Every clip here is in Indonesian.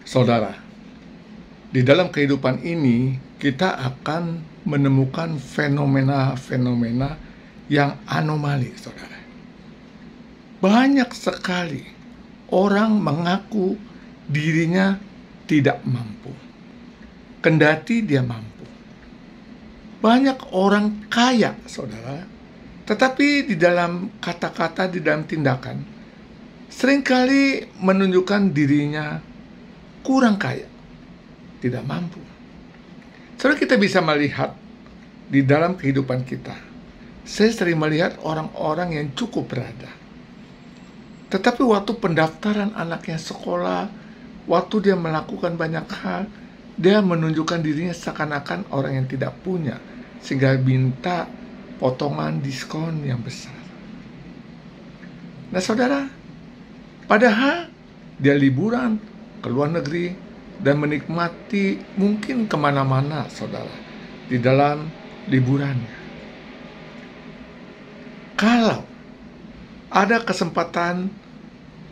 Saudara, di dalam kehidupan ini kita akan menemukan fenomena-fenomena yang anomali, saudara. Banyak sekali orang mengaku dirinya tidak mampu, kendati dia mampu. Banyak orang kaya, saudara, tetapi di dalam kata-kata, di dalam tindakan, seringkali menunjukkan dirinya kurang kaya, tidak mampu. Saudara, kita bisa melihat di dalam kehidupan kita. Saya sering melihat orang-orang yang cukup berada. Tetapi waktu pendaftaran anaknya sekolah, waktu dia melakukan banyak hal, dia menunjukkan dirinya seakan-akan orang yang tidak punya, sehingga minta potongan diskon yang besar. Nah saudara, padahal dia liburan ke luar negeri dan menikmati mungkin kemana-mana, saudara, di dalam liburannya. Kalau ada kesempatan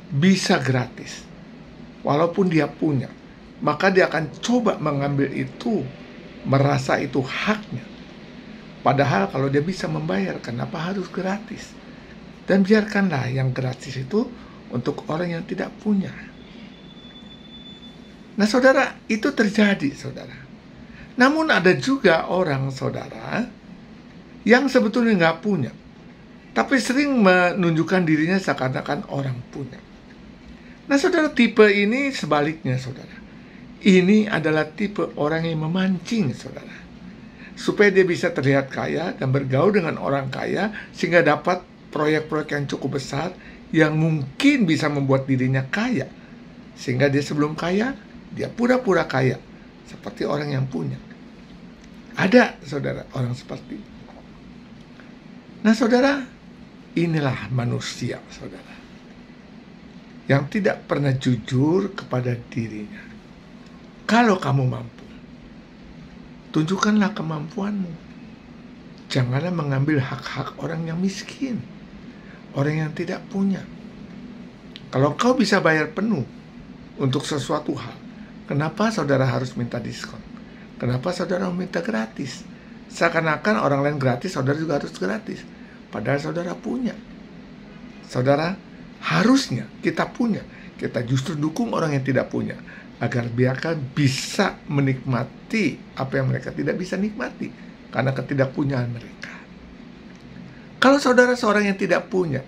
bisa gratis, walaupun dia punya, maka dia akan coba mengambil itu, merasa itu haknya. Padahal kalau dia bisa membayar, kenapa harus gratis? Dan biarkanlah yang gratis itu untuk orang yang tidak punya. Nah saudara, itu terjadi saudara. Namun ada juga orang saudara yang sebetulnya nggak punya, tapi sering menunjukkan dirinya seakan-akan orang punya. Nah saudara, tipe ini sebaliknya saudara. Ini adalah tipe orang yang memancing saudara, supaya dia bisa terlihat kaya dan bergaul dengan orang kaya, sehingga dapat proyek-proyek yang cukup besar yang mungkin bisa membuat dirinya kaya. Sehingga dia sebelum kaya, dia pura-pura kaya seperti orang yang punya. Ada saudara orang seperti itu. Nah saudara, inilah manusia saudara, yang tidak pernah jujur kepada dirinya. Kalau kamu mampu, tunjukkanlah kemampuanmu. Janganlah mengambil hak-hak orang yang miskin, orang yang tidak punya. Kalau kau bisa bayar penuh untuk sesuatu hal, kenapa saudara harus minta diskon? Kenapa saudara minta gratis? Seakan-akan orang lain gratis, saudara juga harus gratis. Padahal saudara punya. Saudara, harusnya kita punya. Kita justru dukung orang yang tidak punya, agar mereka bisa menikmati apa yang mereka tidak bisa nikmati karena ketidakpunyaan mereka. Kalau saudara seorang yang tidak punya,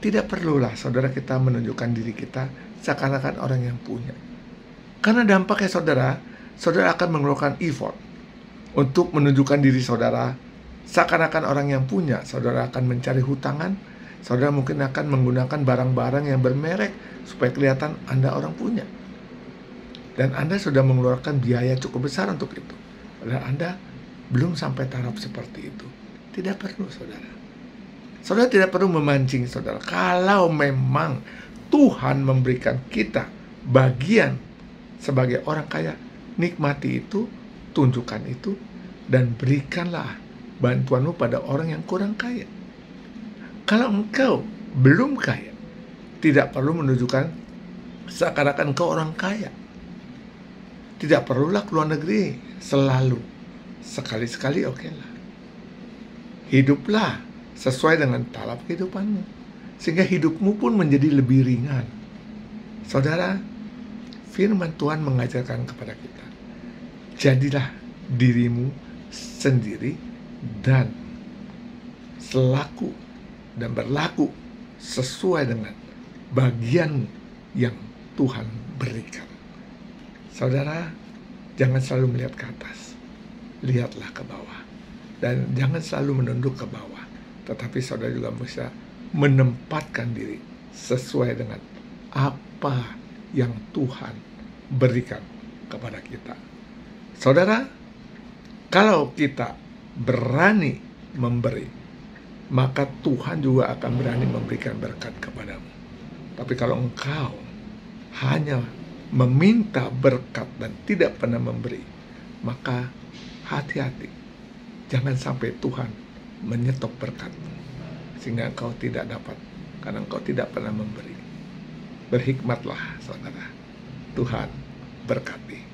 tidak perlulah saudara kita menunjukkan diri kita seakan-akan orang yang punya. Karena dampaknya saudara akan mengeluarkan effort untuk menunjukkan diri saudara seakan-akan orang yang punya. Saudara akan mencari hutangan, saudara mungkin akan menggunakan barang-barang yang bermerek supaya kelihatan Anda orang punya. Dan Anda sudah mengeluarkan biaya cukup besar untuk itu. Padahal Anda belum sampai taraf seperti itu. Tidak perlu saudara. Saudara tidak perlu memancing saudara. Kalau memang Tuhan memberikan kita bagian sebagai orang kaya, nikmati itu, tunjukkan itu, dan berikanlah bantuanmu pada orang yang kurang kaya. Kalau engkau belum kaya, tidak perlu menunjukkan seakan-akan engkau orang kaya. Tidak perlulah keluar negeri selalu. Sekali-sekali okelah. Hiduplah sesuai dengan taraf kehidupanmu, sehingga hidupmu pun menjadi lebih ringan. Saudara, firman Tuhan mengajarkan kepada kita, jadilah dirimu sendiri dan selaku dan berlaku sesuai dengan bagian yang Tuhan berikan. Saudara, jangan selalu melihat ke atas, lihatlah ke bawah. Dan jangan selalu menunduk ke bawah, tetapi saudara juga bisa menempatkan diri sesuai dengan apa yang Tuhan berikan kepada kita. Saudara, kalau kita berani memberi, maka Tuhan juga akan berani memberikan berkat kepadamu. Tapi kalau engkau hanya meminta berkat dan tidak pernah memberi, maka hati-hati, jangan sampai Tuhan menyetop berkatmu sehingga engkau tidak dapat, karena engkau tidak pernah memberi. Berhikmatlah saudara, Tuhan berkati.